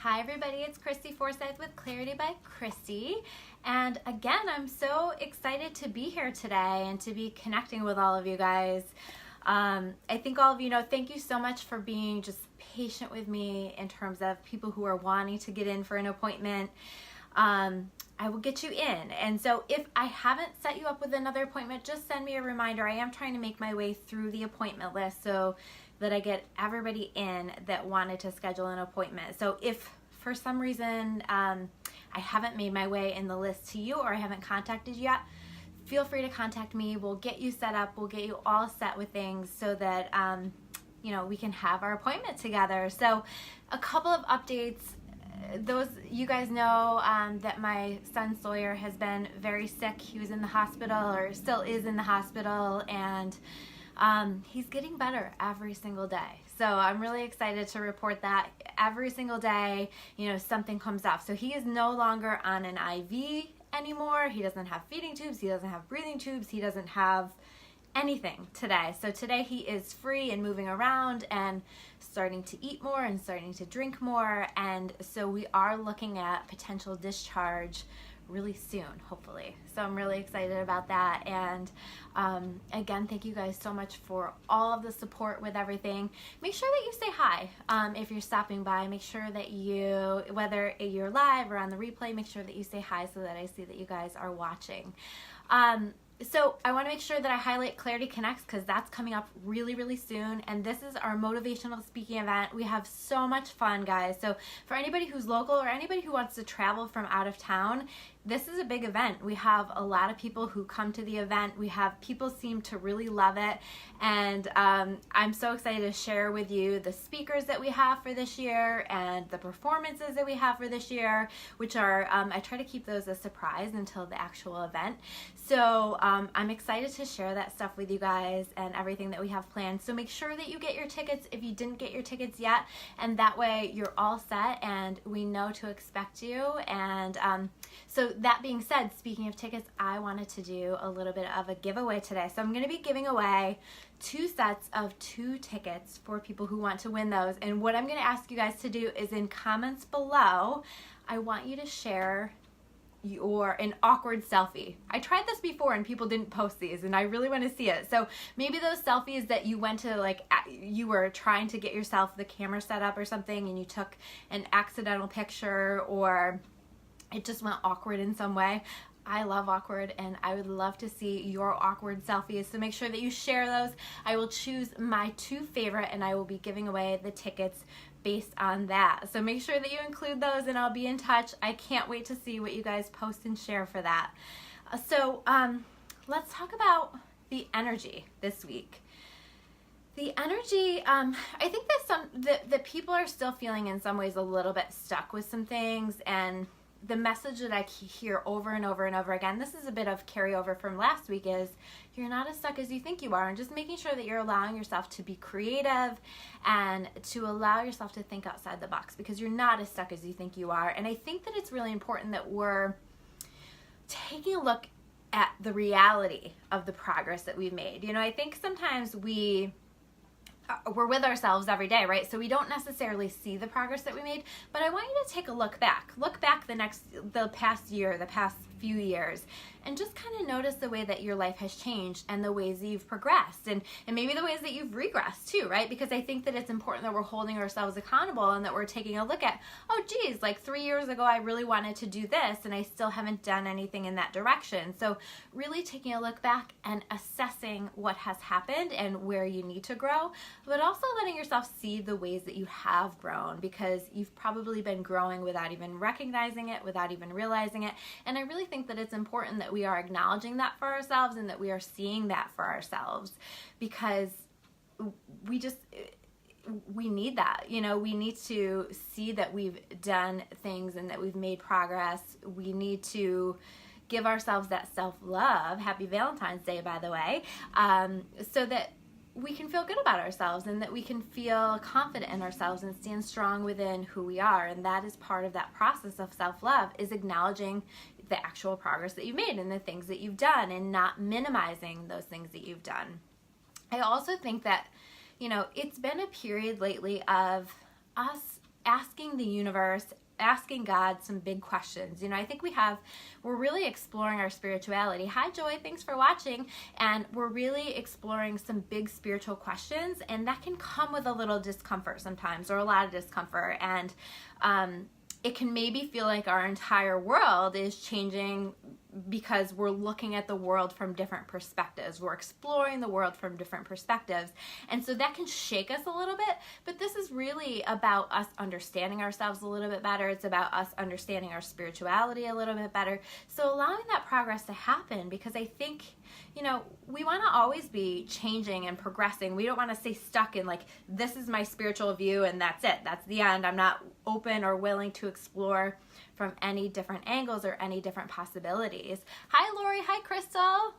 Hi everybody, it's Christy Forsyth with Clarity by Christy. And again, I'm so excited to be here today and to be connecting with all of you guys. I think all of you know, thank you so much for being just patient with me in terms of people who are wanting to get in for an appointment. I will get you in. And so if I haven't set you up with another appointment, just send me a reminder. I am trying to make my way through the appointment list so that I get everybody in that wanted to schedule an appointment. So if for some reason I haven't made my way in the list to you or I haven't contacted you yet, feel free to contact me. We'll get you set up. We'll get you all set with things so that you know, we can have our appointment together. So a couple of updates. Those you guys know that my son Sawyer has been very sick. He was in the hospital, or still is in the hospital, and he's getting better every single day. So I'm really excited to report that every single day, you know, something comes up. So he is no longer on an IV anymore. He doesn't have feeding tubes. He doesn't have breathing tubes. He doesn't have anything today. So today he is free and moving around and starting to eat more and starting to drink more. And so we are looking at potential discharge really soon, hopefully. So I'm really excited about that. And again, thank you guys so much for all of the support with everything. Make sure that you say hi if you're stopping by. Make sure that you, whether you're live or on the replay, make sure that you say hi so that I see that you guys are watching. So I want to make sure that I highlight Clarity Connects because that's coming up really, really soon. And this is our motivational speaking event. We have so much fun, guys. So for anybody who's local or anybody who wants to travel from out of town, this is a big event. We have a lot of people who come to the event. We have people seem to really love it. And I'm so excited to share with you the speakers that we have for this year and the performances that we have for this year, which are, I try to keep those a surprise until the actual event. So I'm excited to share that stuff with you guys and everything that we have planned. So make sure that you get your tickets if you didn't get your tickets yet. And that way you're all set and we know to expect you. And so that being said, speaking of tickets, I wanted to do a little bit of a giveaway today. So I'm going to be giving away 2 sets of 2 tickets for people who want to win those. And what I'm going to ask you guys to do is in comments below, I want you to share an awkward selfie. I tried this before and people didn't post these and I really want to see it. So maybe those selfies that you went to, like you were trying to get yourself the camera set up or something and you took an accidental picture or it just went awkward in some way. I love awkward and I would love to see your awkward selfies. So make sure that you share those. I will choose my 2 favorite and I will be giving away the tickets based on that. So make sure that you include those and I'll be in touch. I can't wait to see what you guys post and share for that. So let's talk about the energy this week. The energy, I think that people are still feeling in some ways a little bit stuck with some things, and the message that I hear over and over and over again, this is a bit of carryover from last week, is you're not as stuck as you think you are, and just making sure that you're allowing yourself to be creative and to allow yourself to think outside the box because you're not as stuck as you think you are. And I think that it's really important that we're taking a look at the reality of the progress that we've made. You know, I think sometimes we're with ourselves every day, right? So we don't necessarily see the progress that we made, but I want you to take a look back the past year, the past few years, and just kind of notice the way that your life has changed and the ways that you've progressed and maybe the ways that you've regressed too, right? Because I think that it's important that we're holding ourselves accountable and that we're taking a look at, oh geez, like 3 years ago I really wanted to do this and I still haven't done anything in that direction. So really taking a look back and assessing what has happened and where you need to grow, but also letting yourself see the ways that you have grown because you've probably been growing without even recognizing it, without even realizing it. And I really think that it's important that we are acknowledging that for ourselves and that we are seeing that for ourselves because we need that. You know, we need to see that we've done things and that we've made progress. We need to give ourselves that self-love. Happy Valentine's Day, by the way, so that we can feel good about ourselves and that we can feel confident in ourselves and stand strong within who we are. And that is part of that process of self-love, is acknowledging the actual progress that you've made and the things that you've done and not minimizing those things that you've done. I also think that, you know, it's been a period lately of us asking the universe, asking God some big questions. You know, I think we're really exploring our spirituality. Hi, Joy, thanks for watching. And we're really exploring some big spiritual questions, and that can come with a little discomfort sometimes, or a lot of discomfort. And it can maybe feel like our entire world is changing because we're looking at the world from different perspectives. We're exploring the world from different perspectives. And so that can shake us a little bit, but this is really about us understanding ourselves a little bit better. It's about us understanding our spirituality a little bit better. So allowing that progress to happen, because I think, you know, we want to always be changing and progressing. We don't want to stay stuck in like, this is my spiritual view and that's it. That's the end. I'm not open or willing to explore from any different angles or any different possibilities. Hi, Lori. Hi, Crystal.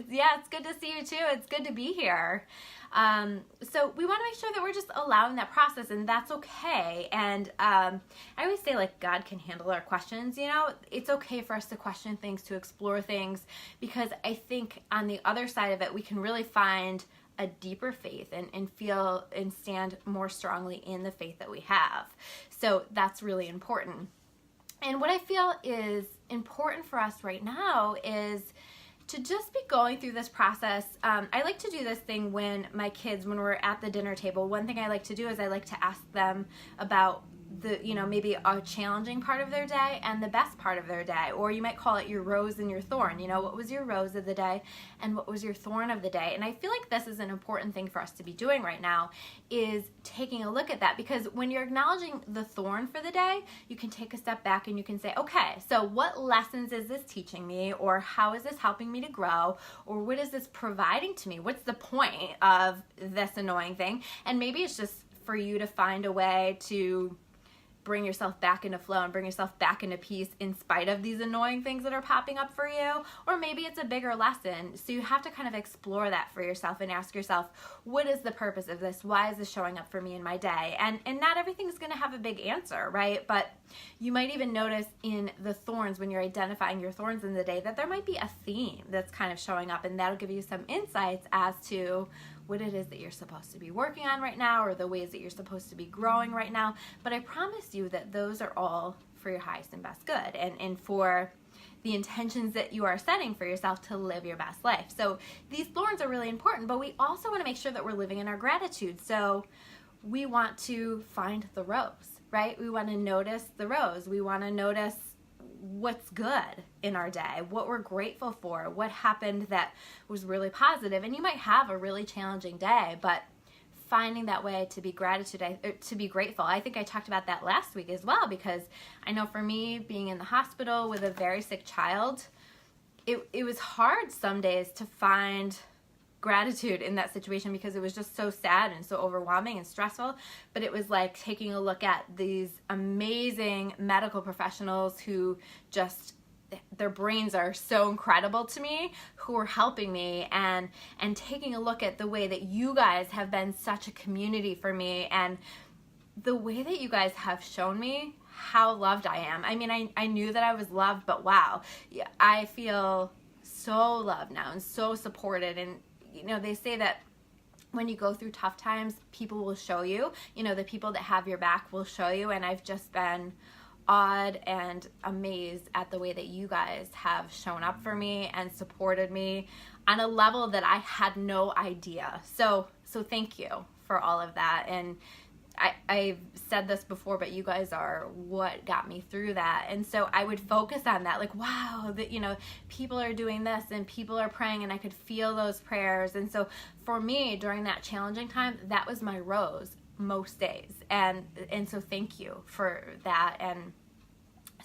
Yeah, it's good to see you too. It's good to be here. So we want to make sure that we're just allowing that process, and that's okay. And I always say, like, God can handle our questions. You know, it's okay for us to question things, to explore things, because I think on the other side of it, we can really find a deeper faith and feel and stand more strongly in the faith that we have. So that's really important. And what I feel is important for us right now is to just be going through this process. I like to do this thing when my kids, when we're at the dinner table, one thing I like to do is I like to ask them about the, you know, maybe a challenging part of their day and the best part of their day, or you might call it your rose and your thorn. You know, what was your rose of the day and what was your thorn of the day? And I feel like this is an important thing for us to be doing right now, is taking a look at that, because when you're acknowledging the thorn for the day, you can take a step back and you can say, okay, so what lessons is this teaching me, or how is this helping me to grow, or what is this providing to me? What's the point of this annoying thing? And maybe it's just for you to find a way to bring yourself back into flow and bring yourself back into peace in spite of these annoying things that are popping up for you. Or maybe it's a bigger lesson. So you have to kind of explore that for yourself and ask yourself, what is the purpose of this? Why is this showing up for me in my day? And not everything's going to have a big answer, right? But you might even notice in the thorns, when you're identifying your thorns in the day, that there might be a theme that's kind of showing up, and that'll give you some insights as to what it is that you're supposed to be working on right now, or the ways that you're supposed to be growing right now. But I promise you that those are all for your highest and best good, and for the intentions that you are setting for yourself to live your best life. So these thorns are really important, but we also want to make sure that we're living in our gratitude. So we want to find the rose, right? We want to notice the rose. We want to notice what's good in our day, what we're grateful for, what happened that was really positive. And you might have a really challenging day, but finding that way to be to be grateful. I think I talked about that last week as well, because I know for me, being in the hospital with a very sick child, it was hard some days to find gratitude in that situation, because it was just so sad and so overwhelming and stressful. But it was like taking a look at these amazing medical professionals who just, their brains are so incredible to me, who are helping me, and taking a look at the way that you guys have been such a community for me, and the way that you guys have shown me how loved I am. I mean, I knew that I was loved, but wow, I feel so loved now and so supported. And you know, they say that when you go through tough times, people will show you, you know, the people that have your back will show you. And I've just been awed and amazed at the way that you guys have shown up for me and supported me on a level that I had no idea. So thank you for all of that. And I've said this before, but you guys are what got me through that. And so I would focus on that, like, wow, that, you know, people are doing this and people are praying, and I could feel those prayers. And so for me, during that challenging time, that was my rose most days. And so thank you for that. And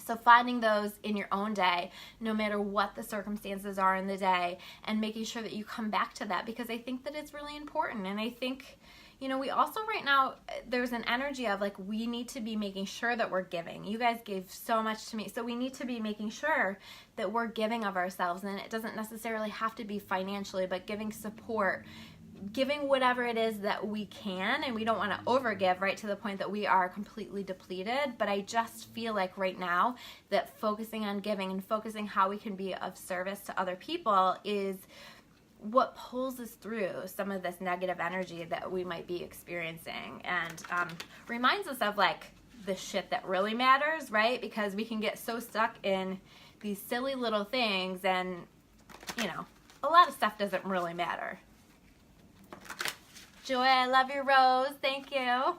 so finding those in your own day, no matter what the circumstances are in the day, and making sure that you come back to that, because I think that it's really important. And I think, you know, we also right now, there's an energy of like, we need to be making sure that we're giving. You guys gave so much to me. So we need to be making sure that we're giving of ourselves. And it doesn't necessarily have to be financially, but giving support, giving whatever it is that we can. And we don't want to overgive, right, to the point that we are completely depleted. But I just feel like right now that focusing on giving and focusing how we can be of service to other people is what pulls us through some of this negative energy that we might be experiencing, and reminds us of like the shit that really matters, right? Because we can get so stuck in these silly little things, and you know, a lot of stuff doesn't really matter. Joy, I love your rose. Thank you.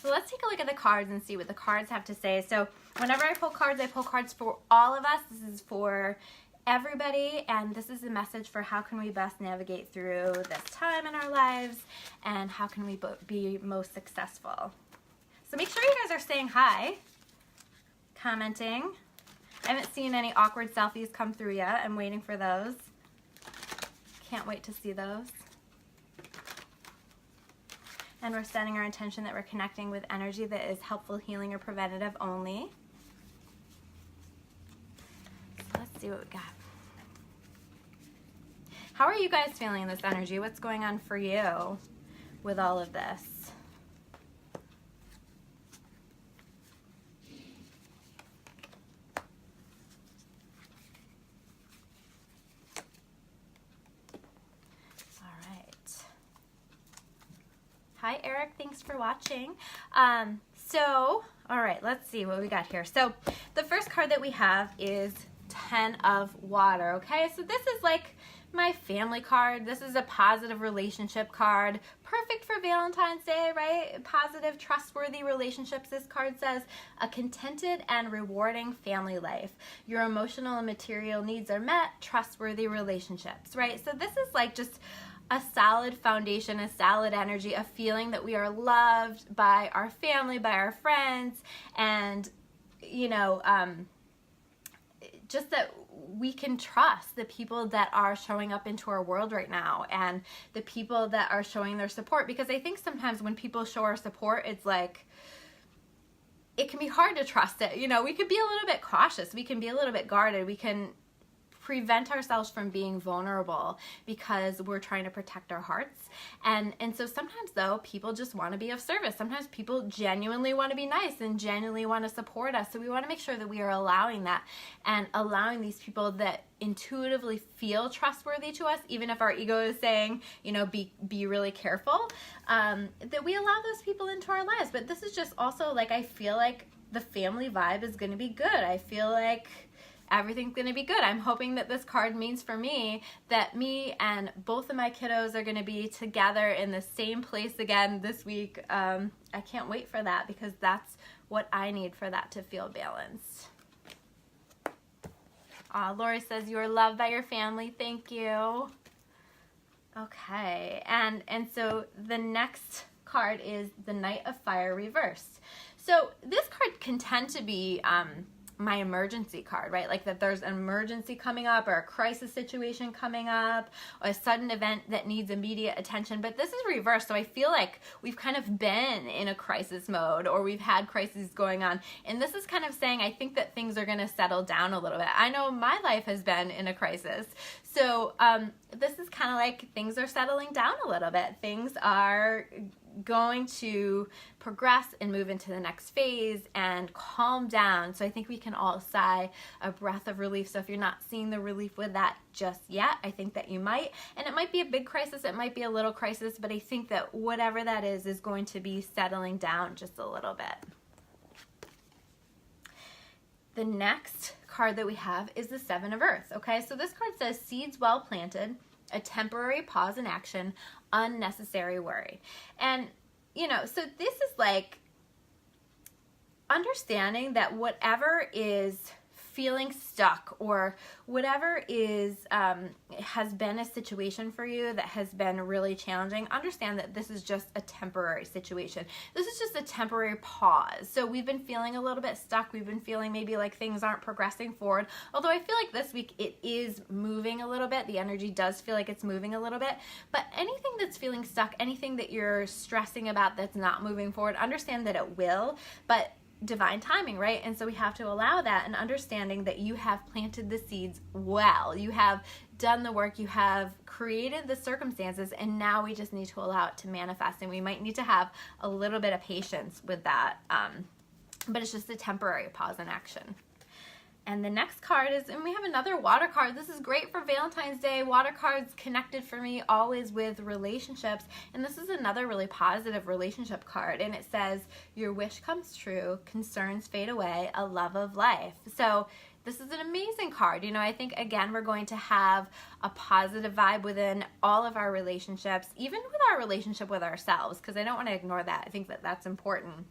So let's take a look at the cards and see what the cards have to say. So whenever I pull cards for all of us. This is for everybody, and this is a message for how can we best navigate through this time in our lives, and how can we be most successful. So make sure you guys are saying hi, commenting. I haven't seen any awkward selfies come through yet. I'm waiting for those. Can't wait to see those. And we're setting our intention that we're connecting with energy that is helpful, healing, or preventative only. So let's see what we got. How are you guys feeling in this energy? What's going on for you with all of this? Hi, Eric. Thanks for watching. All right, let's see what we got here. So the first card that we have is 10 of Water, okay? So this is like my family card. This is a positive relationship card. Perfect for Valentine's Day, right? Positive, trustworthy relationships. This card says a contented and rewarding family life. Your emotional and material needs are met. Trustworthy relationships, right? So this is like just a solid foundation, a solid energy, a feeling that we are loved by our family, by our friends, and, you know, just that we can trust the people that are showing up into our world right now, and the people that are showing their support. Because I think sometimes when people show our support, it's like, it can be hard to trust it. You know, we could be a little bit cautious. We can be a little bit guarded. We can prevent ourselves from being vulnerable because we're trying to protect our hearts. And so sometimes, though, people just want to be of service. Sometimes people genuinely want to be nice and genuinely want to support us. So we want to make sure that we are allowing that, and allowing these people that intuitively feel trustworthy to us, even if our ego is saying, you know, be really careful, that we allow those people into our lives. But this is just also like, I feel like the family vibe is going to be good. I feel like everything's going to be good. I'm hoping that this card means for me that me and both of my kiddos are going to be together in the same place again this week. I can't wait for that, because that's what I need for that to feel balanced. Lori says you are loved by your family. Thank you. Okay, and so the next card is the Knight of Fire reversed. So this card can tend to be my emergency card, right? Like that there's an emergency coming up, or a crisis situation coming up, or a sudden event that needs immediate attention. But this is reversed, so I feel like we've kind of been in a crisis mode, or we've had crises going on. And this is kind of saying, I think that things are going to settle down a little bit. I know my life has been in a crisis. So this is kind of like things are settling down a little bit. Things are going to progress and move into the next phase and calm down. So I think we can all sigh a breath of relief. So if you're not seeing the relief with that just yet, I think that you might. And it might be a big crisis, it might be a little crisis, but I think that whatever that is going to be settling down just a little bit. The next card that we have is the Seven of Earth. Okay, so this card says seeds well planted, a temporary pause in action, unnecessary worry. And, you know, so this is like understanding that whatever is feeling stuck, or whatever is has been a situation for you that has been really challenging, understand that this is just a temporary situation. This is just a temporary pause. So we've been feeling a little bit stuck. We've been feeling maybe like things aren't progressing forward. Although I feel like this week it is moving a little bit. The energy does feel like it's moving a little bit. But anything that's feeling stuck, anything that you're stressing about that's not moving forward, understand that it will, but divine timing, right? And so we have to allow that, and understanding that you have planted the seeds well. You have done the work, you have created the circumstances, and now we just need to allow it to manifest. And we might need to have a little bit of patience with that, but it's just a temporary pause in action. And the next card is, and we have another water card. This is great for Valentine's Day. Water cards connected for me always with relationships. And this is another really positive relationship card. And it says, your wish comes true, concerns fade away, a love of life. So this is an amazing card. You know, I think, again, we're going to have a positive vibe within all of our relationships, even with our relationship with ourselves, because I don't want to ignore that. I think that that's important.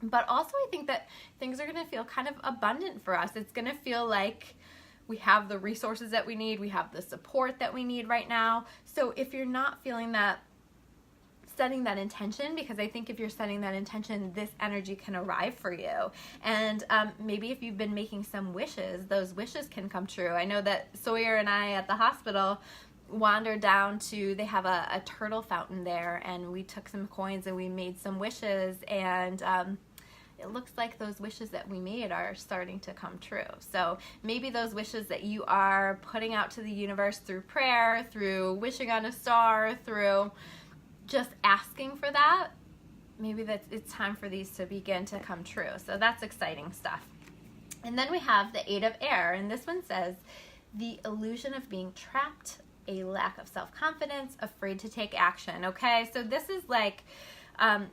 But also I think that things are going to feel kind of abundant for us. It's going to feel like we have the resources that we need. We have the support that we need right now. So if you're not feeling that, setting that intention, because I think if you're setting that intention, this energy can arrive for you. And maybe if you've been making some wishes, those wishes can come true. I know that Sawyer and I at the hospital wandered down to, they have a turtle fountain there, and we took some coins and we made some wishes, and it looks like those wishes that we made are starting to come true. So maybe those wishes that you are putting out to the universe through prayer, through wishing on a star, through just asking for that, maybe it's time for these to begin to come true. So that's exciting stuff. And then we have the 8 of Air, and this one says, the illusion of being trapped, a lack of self-confidence, afraid to take action. Okay, so this is like,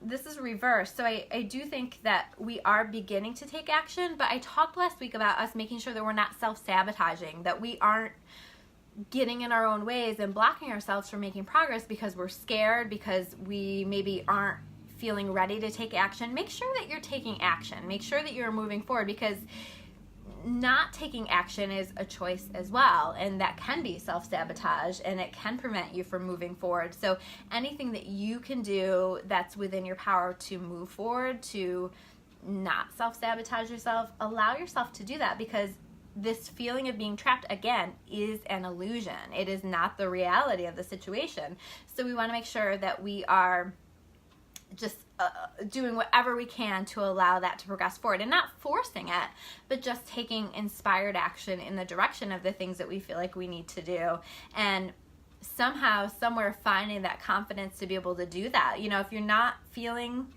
this is reverse. So I do think that we are beginning to take action, but I talked last week about us making sure that we're not self-sabotaging, that we aren't getting in our own ways and blocking ourselves from making progress because we're scared, because we maybe aren't feeling ready to take action. Make sure that you're taking action. Make sure that you're moving forward, because not taking action is a choice as well, and that can be self-sabotage, and it can prevent you from moving forward. So anything that you can do that's within your power to move forward, to not self-sabotage yourself, allow yourself to do that, because this feeling of being trapped, again, is an illusion. It is not the reality of the situation. So we want to make sure that we are just doing whatever we can to allow that to progress forward, and not forcing it, but just taking inspired action in the direction of the things that we feel like we need to do, and somehow, somewhere finding that confidence to be able to do that. You know, if you're not feeling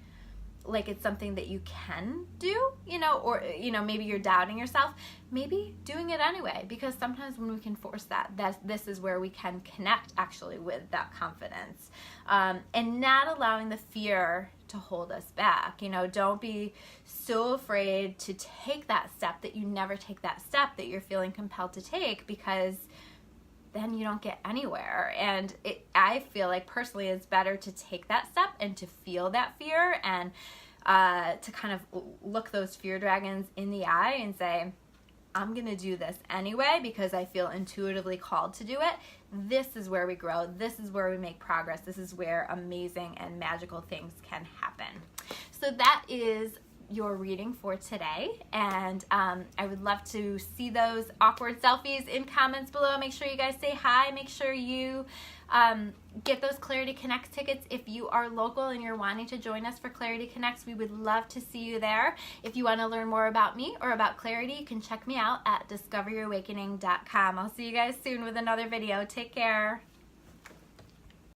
like it's something that you can do, you know, or, you know, maybe you're doubting yourself, maybe doing it anyway, because sometimes when we can force that, this is where we can connect actually with that confidence, and not allowing the fear to hold us back. You know, don't be so afraid to take that step that you never take that step that you're feeling compelled to take, because then you don't get anywhere. And I feel like personally it's better to take that step and to feel that fear, and to kind of look those fear dragons in the eye and say, I'm gonna do this anyway because I feel intuitively called to do it. This is where we grow. This is where we make progress. This is where amazing and magical things can happen. So that is your reading for today, and I would love to see those awkward selfies in comments below. Make sure you guys say hi. Make sure you get those Clarity Connects tickets if you are local and you're wanting to join us for Clarity Connects. We would love to see you there. If you want to learn more about me or about Clarity, you can check me out at discoveryourawakening.com. I'll see you guys soon with another video. Take care.